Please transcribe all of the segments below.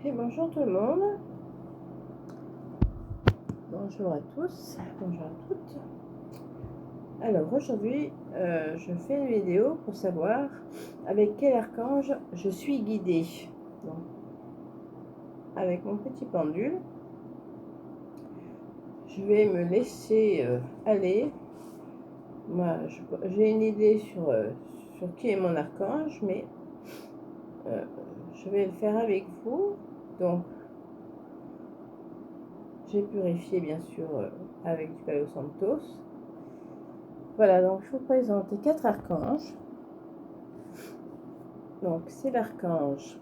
Et bonjour tout le monde, bonjour à tous, bonjour à toutes. Alors aujourd'hui, je fais une vidéo pour savoir avec quel archange je suis guidée. Donc, avec mon petit pendule, je vais me laisser aller. Moi, j'ai une idée sur qui est mon archange, mais je vais le faire avec vous. Donc, j'ai purifié bien sûr avec du Palo Santos. Voilà, donc je vous présente les 4 archanges. Donc c'est l'archange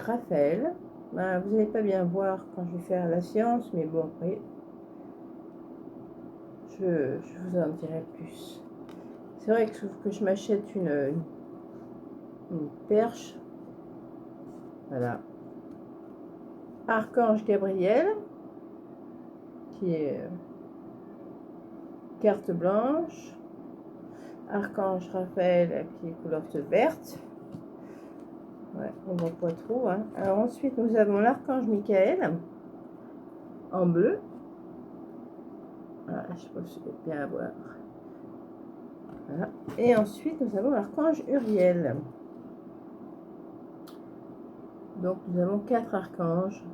Raphaël. Ben, vous n'allez pas bien voir quand je vais faire la séance, mais bon, oui, je vous en dirai plus. C'est vrai que je m'achète une perche. Voilà. Archange Gabriel, qui est carte blanche. Archange Raphaël, qui est couleur verte. Ouais, on voit pas trop. Hein. Alors ensuite, nous avons l'archange Michael en bleu. Voilà, je ne sais pas si vous pouvez bien voir. Voilà. Et ensuite, nous avons l'archange Uriel. Donc, nous avons 4 archanges.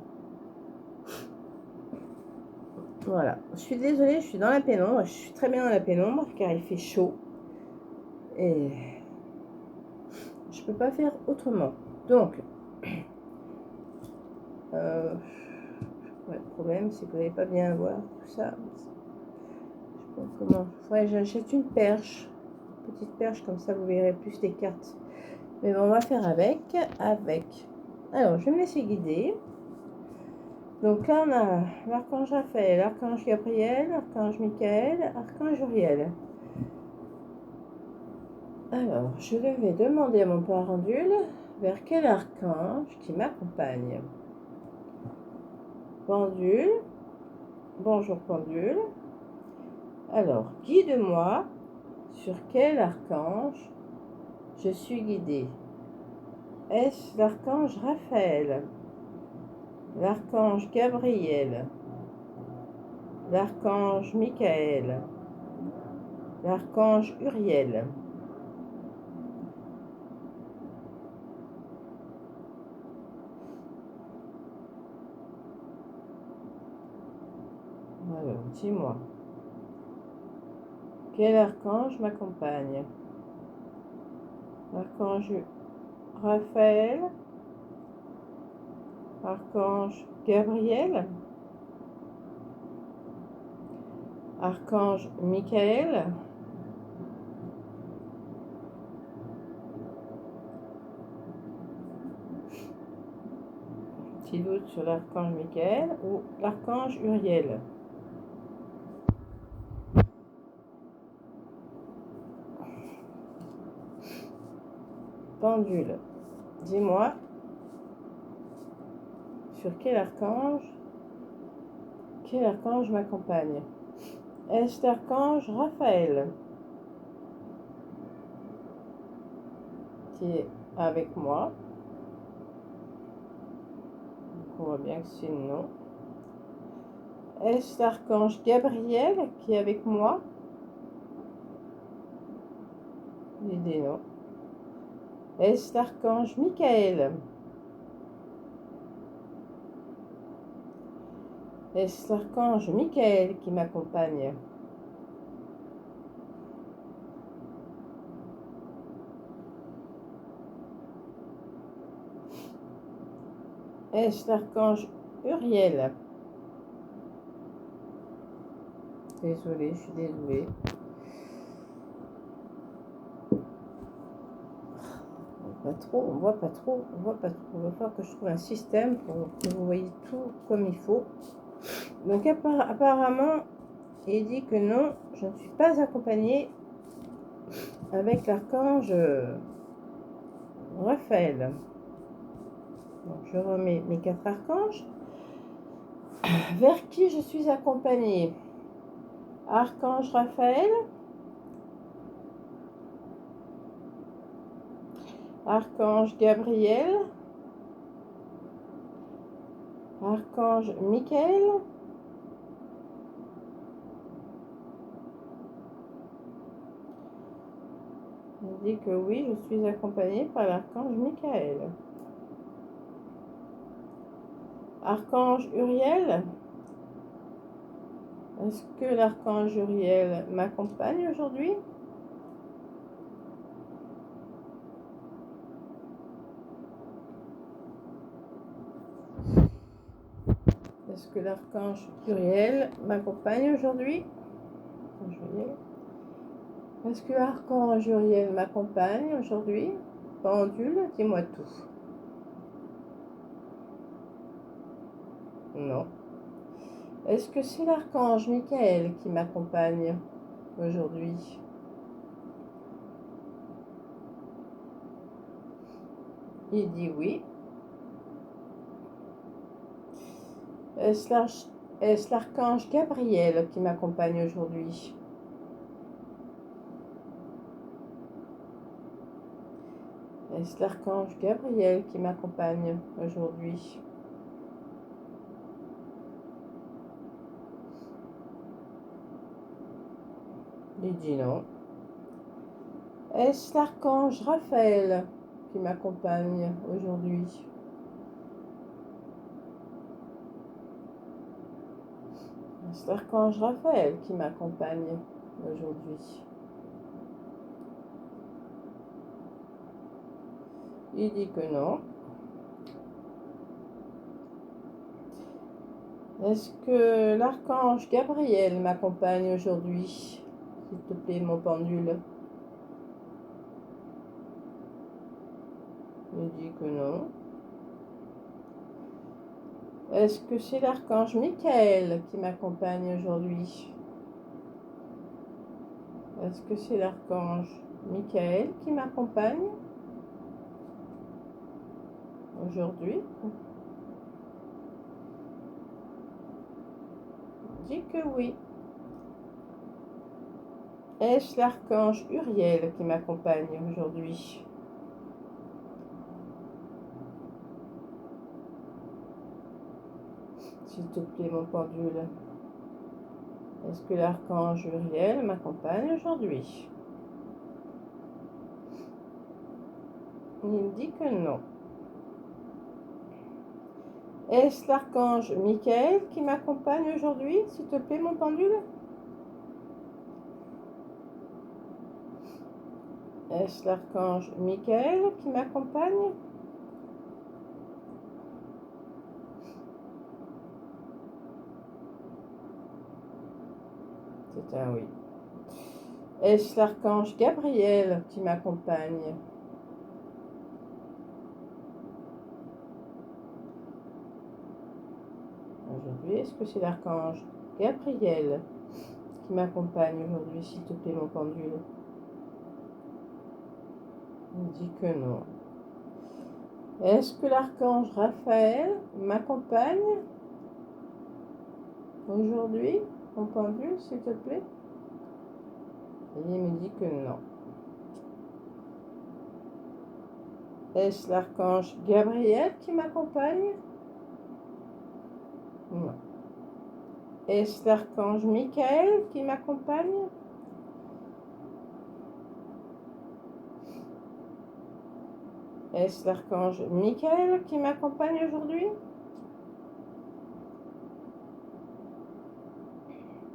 Voilà. Je suis désolée, je suis dans la pénombre. Je suis très bien dans la pénombre car il fait chaud. Et je ne peux pas faire autrement. Donc, ouais, le problème, c'est que vous n'allez pas bien voir tout ça. Je sais pas comment. Faudrait que j'achète une perche. Une petite perche, comme ça, vous verrez plus les cartes. Mais bon, on va faire avec. Alors, je vais me laisser guider. Donc là, on a l'archange Raphaël, l'archange Gabriel, l'archange Michael, l'archange Uriel. Alors, je vais demander à mon pendule vers quel archange qui m'accompagne. Pendule, bonjour pendule. Alors, guide-moi sur quel archange je suis guidée. Est-ce l'archange Raphaël, l'archange Gabriel, l'archange Michael, l'archange Uriel? Alors, dis-moi, quel archange m'accompagne? Archange Raphaël, archange Gabriel, archange Michael, petit doute sur l'archange Michael, ou l'archange Uriel. Pendule, dis-moi sur quel archange m'accompagne. Est-ce l'archange Raphaël qui est avec moi? On voit bien que c'est non. Est-ce l'archange Gabriel qui est avec moi? L'idée non. Est-ce l'archange Michael? Est-ce l'archange Michael qui m'accompagne? Est-ce l'archange Uriel? Désolée, je suis désolée. On voit pas trop. Il va falloir que je trouve un système pour que vous voyez tout comme il faut. Donc apparemment, il dit que non, je ne suis pas accompagnée avec l'archange Raphaël. Donc je remets mes 4 archanges. Vers qui je suis accompagnée? Archange Raphaël, archange Gabriel, Archange Michael. Il dit que oui, je suis accompagnée par l'archange Michael. Archange Uriel. Est-ce que l'archange Uriel m'accompagne aujourd'hui? Est-ce que l'archange Uriel m'accompagne aujourd'hui? Est-ce que l'archange Uriel m'accompagne aujourd'hui? Pendule, dis-moi tout. Non. Est-ce que c'est l'archange Michael qui m'accompagne aujourd'hui? Il dit oui. Est-ce l'archange Gabriel qui m'accompagne aujourd'hui? Est-ce l'archange Gabriel qui m'accompagne aujourd'hui? Il dit non. Est-ce l'archange Raphaël qui m'accompagne aujourd'hui? Est-ce l'archange Raphaël qui m'accompagne aujourd'hui? Il dit que non. Est-ce que l'archange Gabriel m'accompagne aujourd'hui? S'il te plaît, mon pendule. Il dit que non. Est-ce que c'est l'archange Michael qui m'accompagne aujourd'hui? Est-ce que c'est l'archange Michael qui m'accompagne aujourd'hui? Il dit que oui. Est-ce l'archange Uriel qui m'accompagne aujourd'hui? S'il te plaît, mon pendule. Est-ce que l'archange Uriel m'accompagne aujourd'hui? Il dit que non. Est-ce l'archange Michael qui m'accompagne aujourd'hui? S'il te plaît, mon pendule. Est-ce l'archange Michael qui m'accompagne? C'est un oui. Est-ce l'archange Gabriel qui m'accompagne? Aujourd'hui, est-ce que c'est l'archange Gabriel qui m'accompagne aujourd'hui, s'il te plaît, mon pendule? Il dit que non. Est-ce que l'archange Raphaël m'accompagne aujourd'hui, mon pendule, s'il te plaît? Et il me dit que non. Est-ce l'archange Gabriel qui m'accompagne? Non. Est-ce l'archange Michael qui m'accompagne? Est-ce l'archange Michael qui m'accompagne aujourd'hui?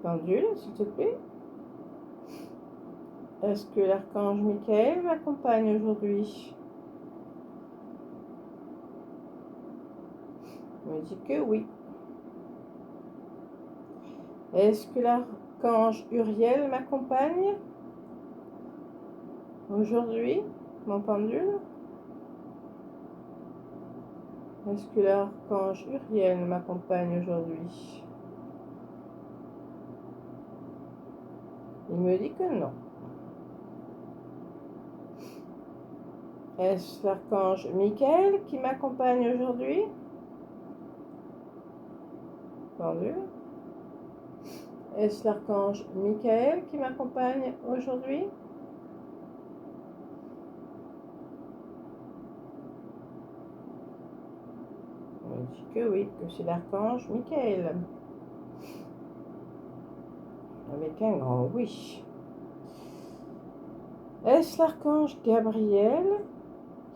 Pendule, s'il te plaît. Est-ce que l'archange Michael m'accompagne aujourd'hui? Il me dit que oui. Est-ce que l'archange Uriel m'accompagne aujourd'hui, mon pendule? Est-ce que l'archange Uriel m'accompagne aujourd'hui? Il me dit que non. Est-ce l'archange Michael qui m'accompagne aujourd'hui? Pendule. Est-ce l'archange Michael qui m'accompagne aujourd'hui? Il me dit que oui, que c'est l'archange Michael. Avec un grand oui. Est-ce l'archange Gabriel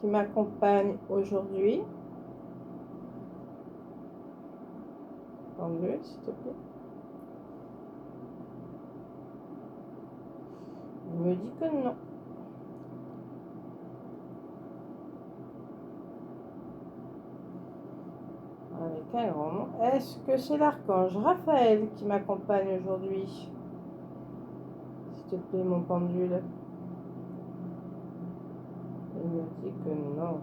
qui m'accompagne aujourd'hui? Pendule, s'il te plaît. Il me dit que non. Avec un grand nom. Est-ce que c'est l'archange Raphaël qui m'accompagne aujourd'hui? S'il te plaît, mon pendule. Il me dit que non.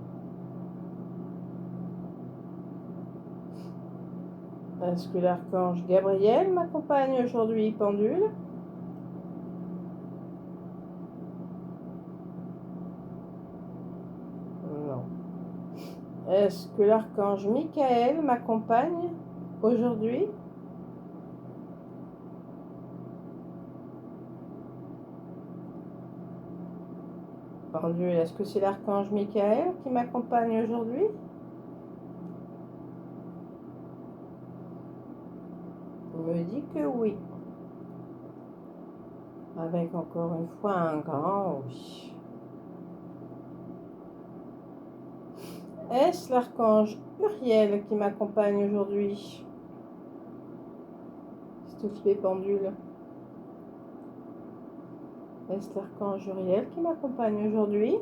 Est-ce que l'archange Gabriel m'accompagne aujourd'hui, pendule? Non. Est-ce que l'archange Michael m'accompagne aujourd'hui? Pendule, est-ce que c'est l'archange Michael qui m'accompagne aujourd'hui? Il me dit que oui. Avec encore une fois un grand oui. Est-ce l'archange Uriel qui m'accompagne aujourd'hui? S'il te plaît, pendule. Est-ce l'archange Uriel qui m'accompagne aujourd'hui?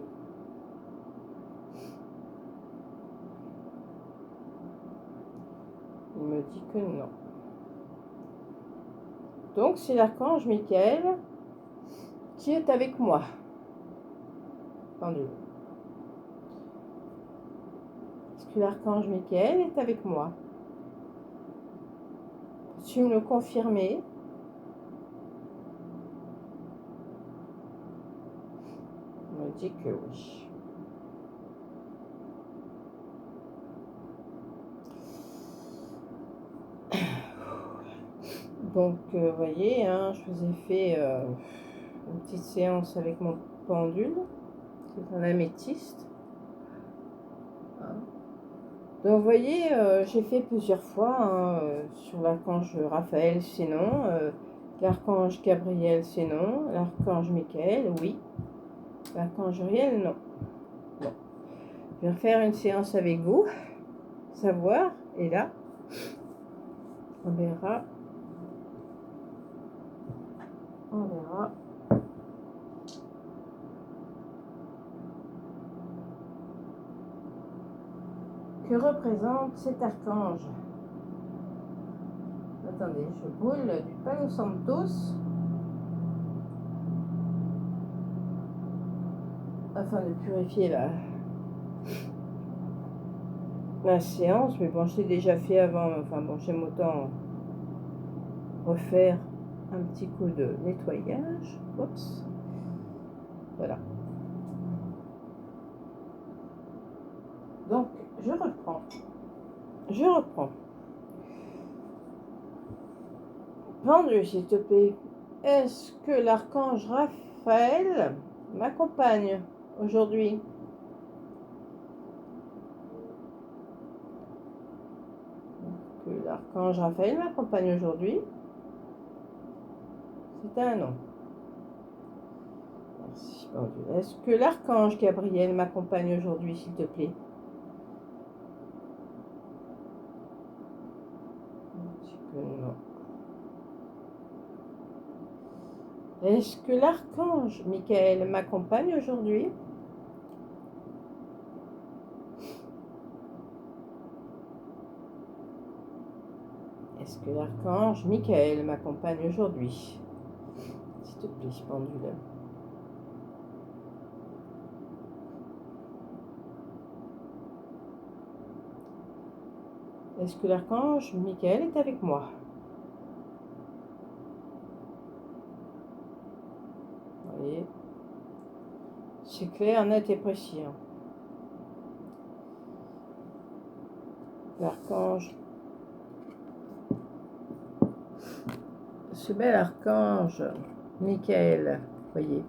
Il me dit que non. Donc c'est l'archange Michael qui est avec moi. Pendule. Est-ce que l'archange Michael est avec moi? Tu me le confirmer? Il me dit que oui. Donc, vous voyez, hein, je vous ai fait une petite séance avec mon pendule, qui est un améthyste. Hein. Donc, vous voyez, j'ai fait plusieurs fois hein, sur l'archange Raphaël, c'est non. L'archange Gabriel, c'est non. L'archange Michael, oui. L'archange Uriel, non. Bon. Je vais refaire une séance avec vous, savoir, et là, on verra. On verra. Que représente cet archange? Attendez, je boule du Palo Santos afin de purifier la séance. Mais bon, je l'ai déjà fait avant. Enfin bon, j'aime autant refaire un petit coup de nettoyage. Oups. Voilà. Donc, je reprends. Pendule, s'il te plaît. Est-ce que l'archange Raphaël m'accompagne aujourd'hui? Que l'archange Raphaël m'accompagne aujourd'hui? C'est un non. Merci, pendule. Est-ce que l'archange Gabriel m'accompagne aujourd'hui, s'il te plaît? Non. Est-ce que l'archange Michael m'accompagne aujourd'hui? Est-ce que l'archange Michael m'accompagne aujourd'hui? S'il te plaît, pendule. Est-ce que l'archange Michael est avec moi? Vous voyez, c'est clair, net et précis. Hein. L'archange, ce bel archange Michael, voyez,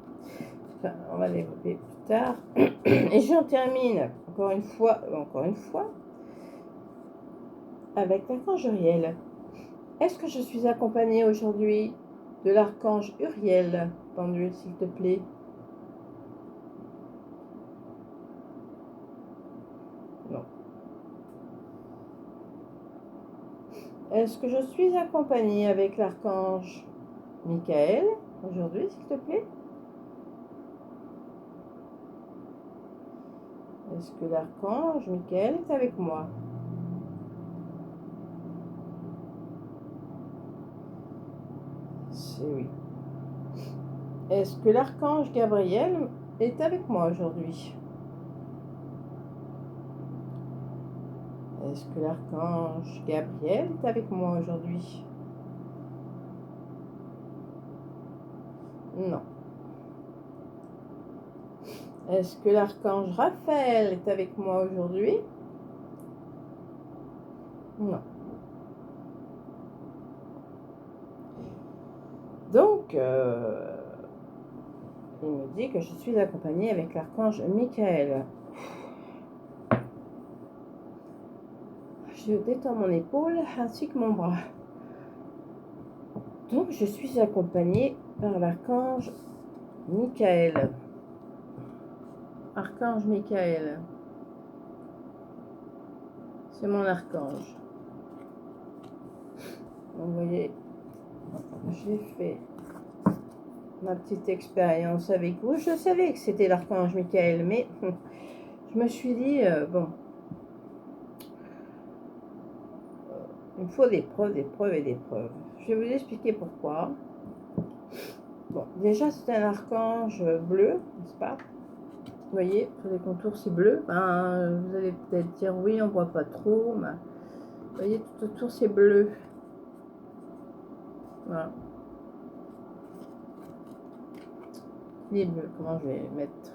enfin, on va développer plus tard. Et j'en termine encore une fois. avec l'archange Uriel. Est-ce que je suis accompagnée aujourd'hui de l'archange Uriel, pendule, s'il te plaît? Non. Est-ce que je suis accompagnée avec l'archange Michael aujourd'hui, s'il te plaît? Est-ce que l'archange Michael est avec moi? C'est oui. Est-ce que l'archange Gabriel est avec moi aujourd'hui? Est-ce que l'archange Gabriel est avec moi aujourd'hui? Non. Est-ce que l'archange Raphaël est avec moi aujourd'hui? Non. Donc, il me dit que je suis accompagnée avec l'archange Michael. Je détends mon épaule ainsi que mon bras. Donc, je suis accompagnée par l'archange Michael. Archange Michael. C'est mon archange. Donc, vous voyez, j'ai fait ma petite expérience avec vous. Je savais que c'était l'archange Michael, mais je me suis dit, bon, il me faut des preuves, des preuves et des preuves. Je vais vous expliquer pourquoi. Bon, déjà, c'est un archange bleu, n'est-ce pas? Vous voyez, sur les contours, c'est bleu. Ben, vous allez peut-être dire, oui, on ne voit pas trop. Mais, vous voyez, tout autour, c'est bleu. Voilà. Il est bleu. Comment je vais mettre?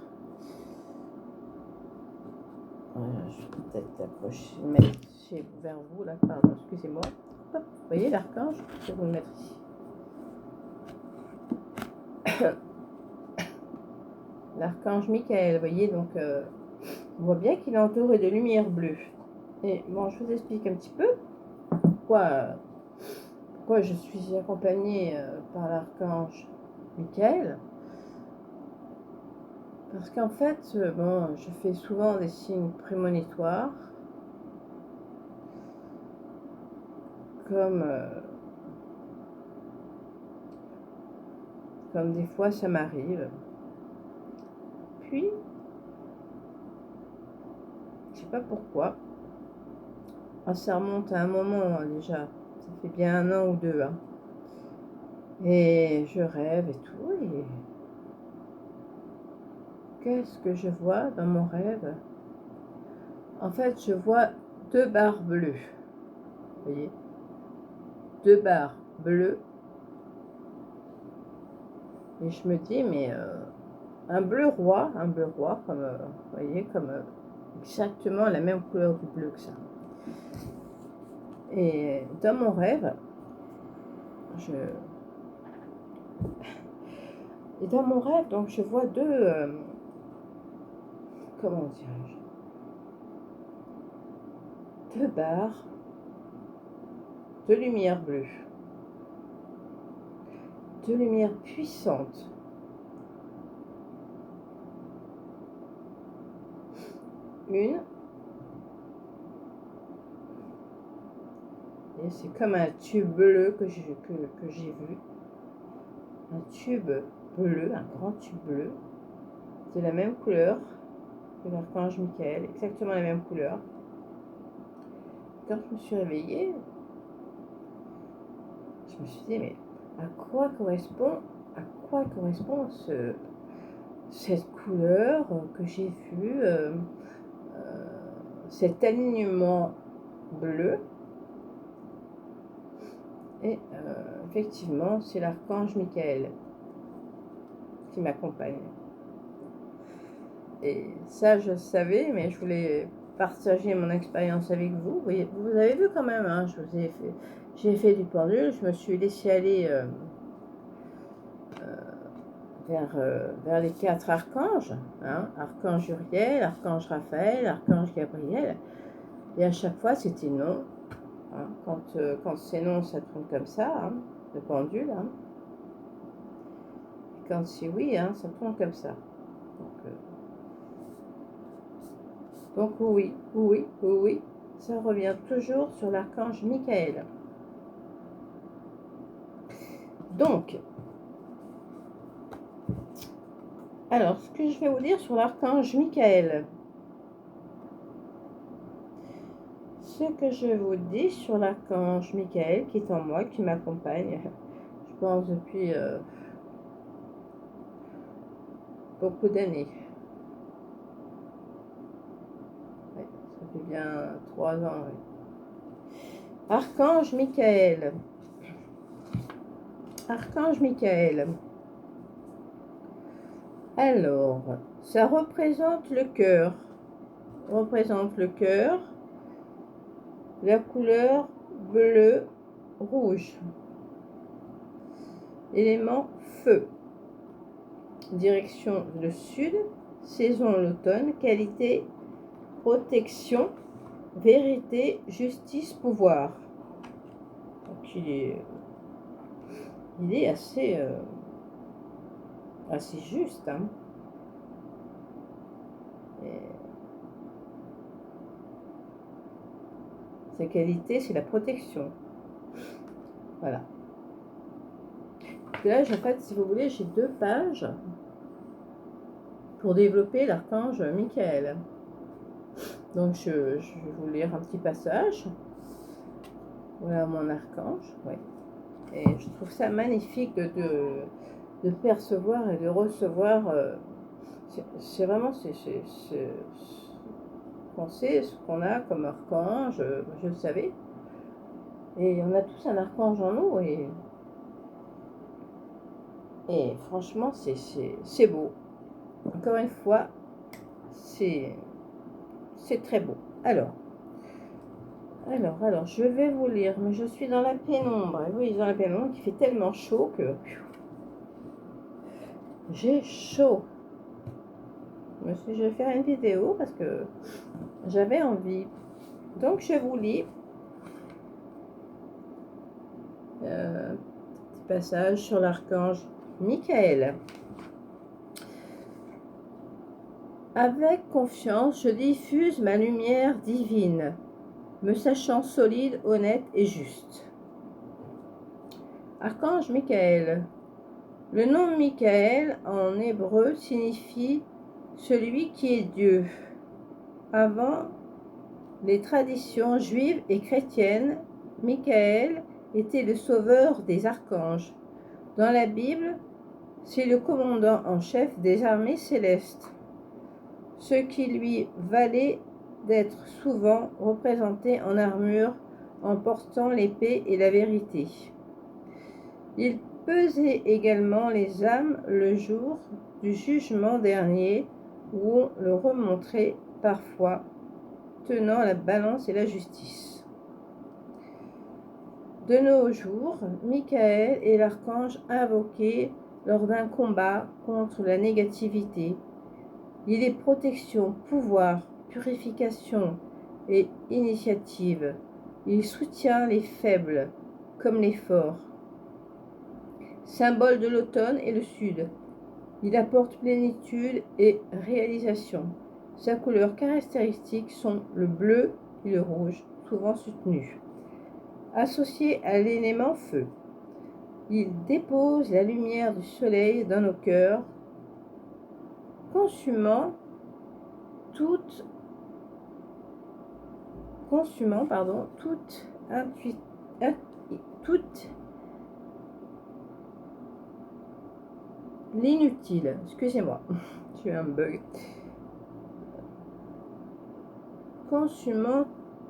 Je vais peut-être approcher, mettre vers vous, là, pardon, excusez-moi. Vous voyez l'archange? Je vais vous le mettre ici. L'archange Michael, vous voyez, donc on voit bien qu'il est entouré de lumière bleue. Et bon, je vous explique un petit peu pourquoi je suis accompagnée par l'archange Michael. Parce qu'en fait, bon, je fais souvent des signes prémonitoires, comme des fois ça m'arrive. Puis, je sais pas pourquoi, ça remonte à un moment déjà, ça fait bien 1 an ou 2, hein. Et je rêve et tout, et qu'est-ce que je vois dans mon rêve? En fait, je vois 2 barres bleues, vous voyez, 2 barres bleues, et je me dis, mais un bleu roi, comme, vous voyez, comme exactement la même couleur du bleu que ça. Et dans mon rêve, donc je vois 2, comment dirais-je, 2 barres de lumière bleue, 2 lumières puissantes. Une, et c'est comme un tube bleu que j'ai vu, un tube bleu, un grand tube bleu, de la même couleur que l'archange Michael, exactement la même couleur. Quand je me suis réveillée, je me suis dit, mais à quoi correspond cette couleur que j'ai vue, cet alignement bleu? Et effectivement, c'est l'archange Michael qui m'accompagne. Et ça, je savais, mais je voulais partager mon expérience avec vous. Vous avez vu quand même, hein, j'ai fait du pendule, je me suis laissée aller vers les 4 archanges, hein, archange Uriel, archange Raphaël, archange Gabriel. Et à chaque fois, c'était non. Hein, quand c'est non, ça tourne comme ça, hein, le pendule. Hein. Et quand c'est oui, hein, ça tourne comme ça. Donc oui, oui, oui, oui, ça revient toujours sur l'archange Michael. Donc, alors, ce que je vais vous dire sur l'archange Michael. Ce que je vous dis sur l'archange Michael, qui est en moi, qui m'accompagne, je pense depuis beaucoup d'années. Ouais, ça fait bien 3 ans. Ouais. Archange Michael. Archange Michael. Alors, ça représente le cœur. Représente le cœur. La couleur bleu, rouge. Élément feu. Direction le sud. Saison l'automne. Qualité protection. Vérité, justice, pouvoir. Donc il est assez juste. Hein. Sa qualité, c'est la protection. Voilà. Là, en fait, si vous voulez, j'ai 2 pages pour développer l'archange Michael. Donc, je vais vous lire un petit passage. Voilà mon archange. Ouais. Et je trouve ça magnifique de percevoir et de recevoir. C'est vraiment qu'on sait ce qu'on a comme archange. Je le savais. Et on a tous un archange en nous. Et franchement, c'est beau. Encore une fois, c'est très beau. Alors, je vais vous lire, mais je suis dans la pénombre. Et oui, dans la pénombre, qui fait tellement chaud que j'ai chaud. Je vais faire une vidéo parce que j'avais envie. Donc, je vous lis petit passage sur l'archange Michael. Avec confiance, je diffuse ma lumière divine, me sachant solide, honnête et juste. Archange Michael. Le nom Michael en hébreu signifie celui qui est Dieu. Avant les traditions juives et chrétiennes, Michael était le sauveur des archanges. Dans la Bible, c'est le commandant en chef des armées célestes, ce qui lui valait d'être souvent représenté en armure en portant l'épée et la vérité. Il pesait également les âmes le jour du jugement dernier, où on le remontrait parfois, tenant la balance et la justice. De nos jours, Michael est l'archange invoqué lors d'un combat contre la négativité. Il est protection, pouvoir, purification et initiative. Il soutient les faibles comme les forts. Symbole de l'automne et le sud. Il apporte plénitude et réalisation. Sa couleur caractéristique sont le bleu et le rouge, souvent soutenus. Associé à l'élément feu, il dépose la lumière du soleil dans nos cœurs, consumant toute l'inutile. Excusez-moi, j'ai eu un bug. Consumant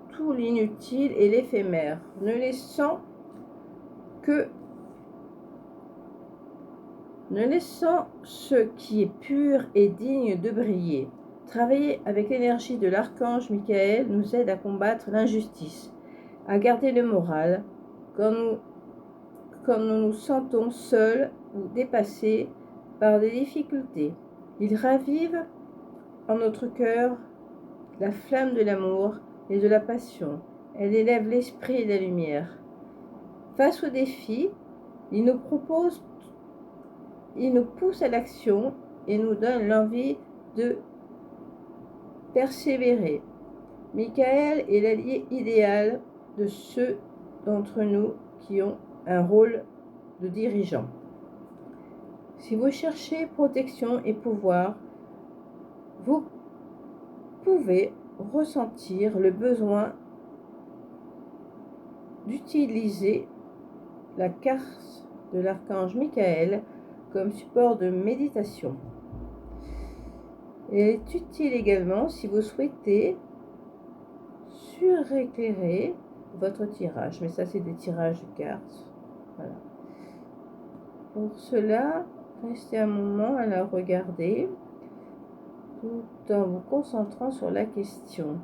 tout l'inutile et l'éphémère, ne laissant ce qui est pur et digne de briller. Travailler avec l'énergie de l'archange Michael nous aide à combattre l'injustice, à garder le moral quand nous nous sentons seuls ou dépassés par des difficultés. Il ravive en notre cœur la flamme de l'amour et de la passion. Elle élève l'esprit et la lumière. Face aux défis, il nous pousse à l'action et nous donne l'envie de persévérer. Michael est l'allié idéal de ceux d'entre nous qui ont un rôle de dirigeant. Si vous cherchez protection et pouvoir, vous pouvez ressentir le besoin d'utiliser la carte de l'archange Michael comme support de méditation. Elle est utile également si vous souhaitez suréclairer votre tirage, mais ça c'est des tirages de cartes. Voilà. Pour cela, restez un moment à la regarder tout en vous concentrant sur la question.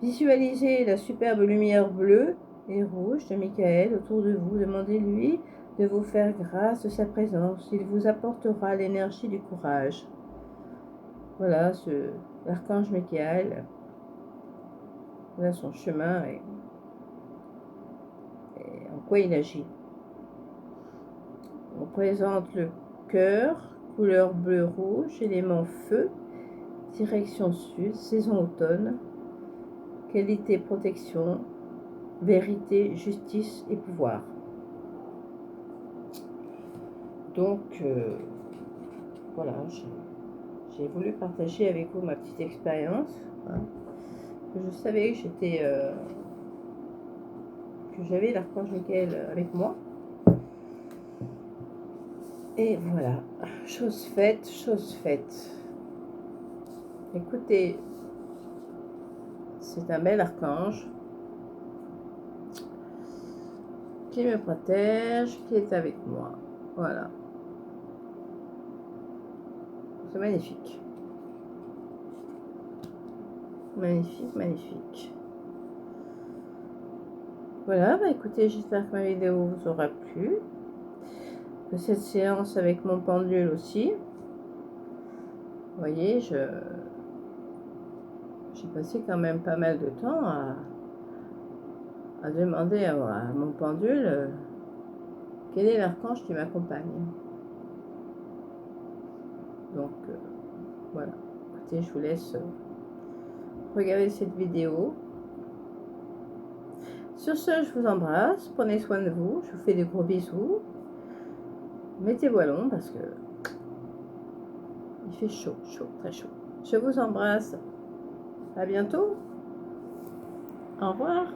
Visualisez la superbe lumière bleue et rouge de Michael autour de vous. Demandez-lui de vous faire grâce de sa présence. Il vous apportera l'énergie du courage. Voilà, l'archange Michael, voilà son chemin et en quoi il agit. On présente le cœur, couleur bleu-rouge, élément feu, direction sud, saison automne, qualité protection, vérité, justice et pouvoir. Donc, voilà, j'ai voulu partager avec vous ma petite expérience. Hein. Je savais que j'avais l'archange Michael avec moi. Et voilà, chose faite, chose faite. Écoutez, c'est un bel archange qui me protège, qui est avec moi. Voilà. C'est magnifique. Magnifique, magnifique. Voilà, bah écoutez, j'espère que ma vidéo vous aura plu. Que cette séance avec mon pendule aussi. Vous voyez, j'ai passé quand même pas mal de temps à demander à mon pendule quel est l'archange qui m'accompagne. Donc, voilà. Écoutez, je vous laisse regarder cette vidéo. Sur ce, je vous embrasse. Prenez soin de vous. Je vous fais des gros bisous. Mettez-vous à l'ombre parce que il fait chaud, chaud, très chaud. Je vous embrasse. À bientôt. Au revoir.